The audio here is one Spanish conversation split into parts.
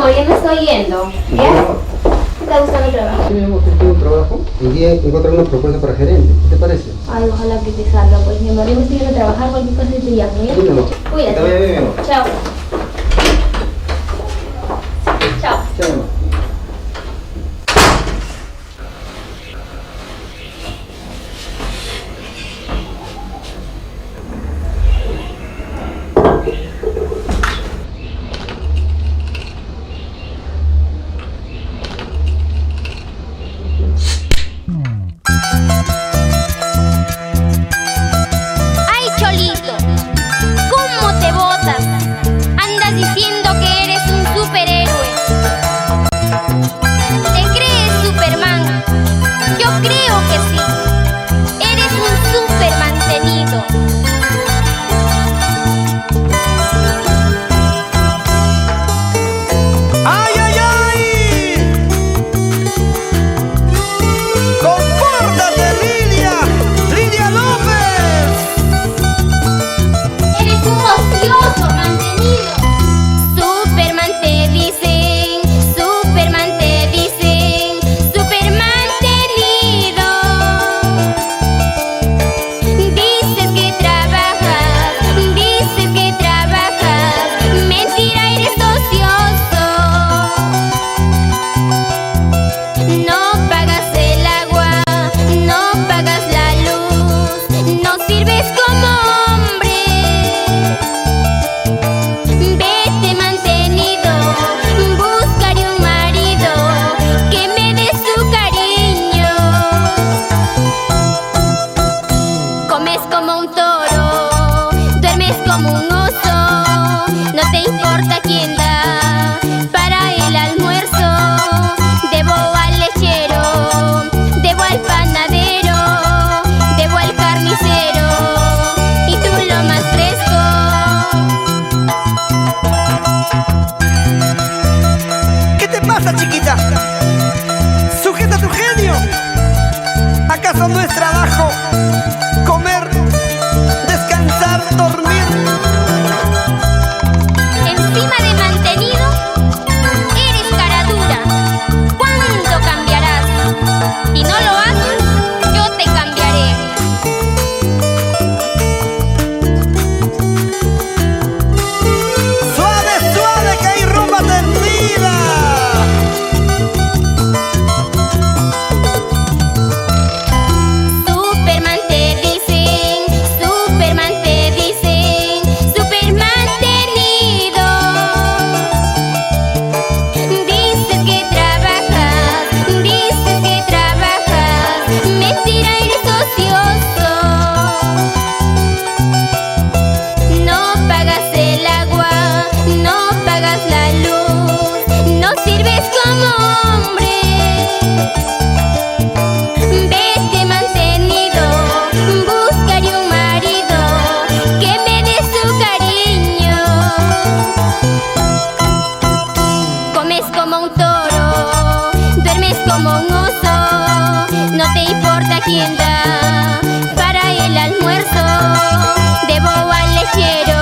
amor, ya me estoy yendo. Sí, ¿Ya? mi amor. ¿Está buscando trabajo? Sí, mi amor, tengo un trabajo y voy a encontrar una propuesta para gerente. ¿Qué te parece? Ay, ojalá que te salga, pues mi amor. Yo me estoy yendo a trabajar, cualquier cosa te llamo, ¿ya? Sí, mi amor. Cuídate. Que te vaya bien, mi amor. Chao. Chao. Chao, mi amor. ¡Ay, Cholito! ¿Cómo te botas? Andas diciendo que eres un superhéroe. ¿Te crees Superman? Yo creo que sí. Eres un super mantenido. ¡Ay, ay, ay! ¡Compórtate, Lidia! ¡Lidia López! Eres un ocioso mantenido. Superman te dicen, Superman te dicen, super mantenido. Dices que trabajas, mentira, eres ocioso. No pagas el agua, no pagas la luz, no sirves como hombre. Vete mantenido, buscaré un marido que me dé su cariño. Comes como un toro, duermes como un oso, no te importa quién da para el almuerzo. Debo al lechero, debo al panadero, debo al carnicero, y tú lo más fresco. ¿Qué te pasa, chiquita? ¡Sujeta tu genio! ¿Acaso no es trabajo comer, descansar, dormir? Encima de mantenido, eres cara dura. ¿Cuándo cambiarás? Si no lo haces, yo te cambiaré. ¡Suave, suave, que hay rumba tendida! Superman te dicen, Superman te dicen, super mantenido. Dices que trabajas, mentira, eres ocioso. No pagas el agua, no pagas la luz, no sirves como hombre. Vete mantenido, buscaré un marido que me dé su cariño. Comes como un toro, duermes como un oso, no te importa quién da para el almuerzo. Debo al lechero,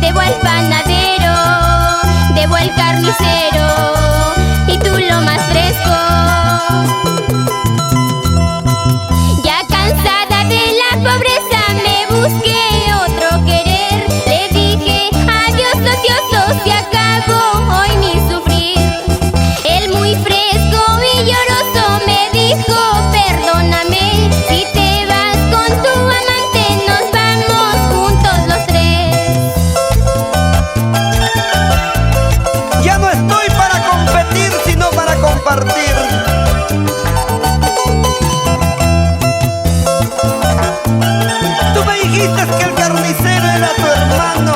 debo al panadero, debo al carnicero, y tú lo más fresco. Ya cansada de la pobreza me busqué otro querer. Le dije adiós ocioso, se acabó hoy mi sufrir. Él muy fresco y lloroso me dijo perdóname. Si te vas con tu amante nos vamos juntos los tres. Ya no estoy para competir, sino para compartir. Tú me dijiste que el carnicero era tu hermano,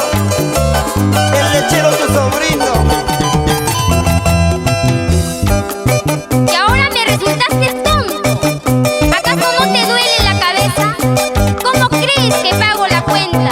el lechero tu sobrino. Y ahora me resultaste tonto. ¿Acaso no te duele la cabeza? ¿Cómo crees que pago la cuenta?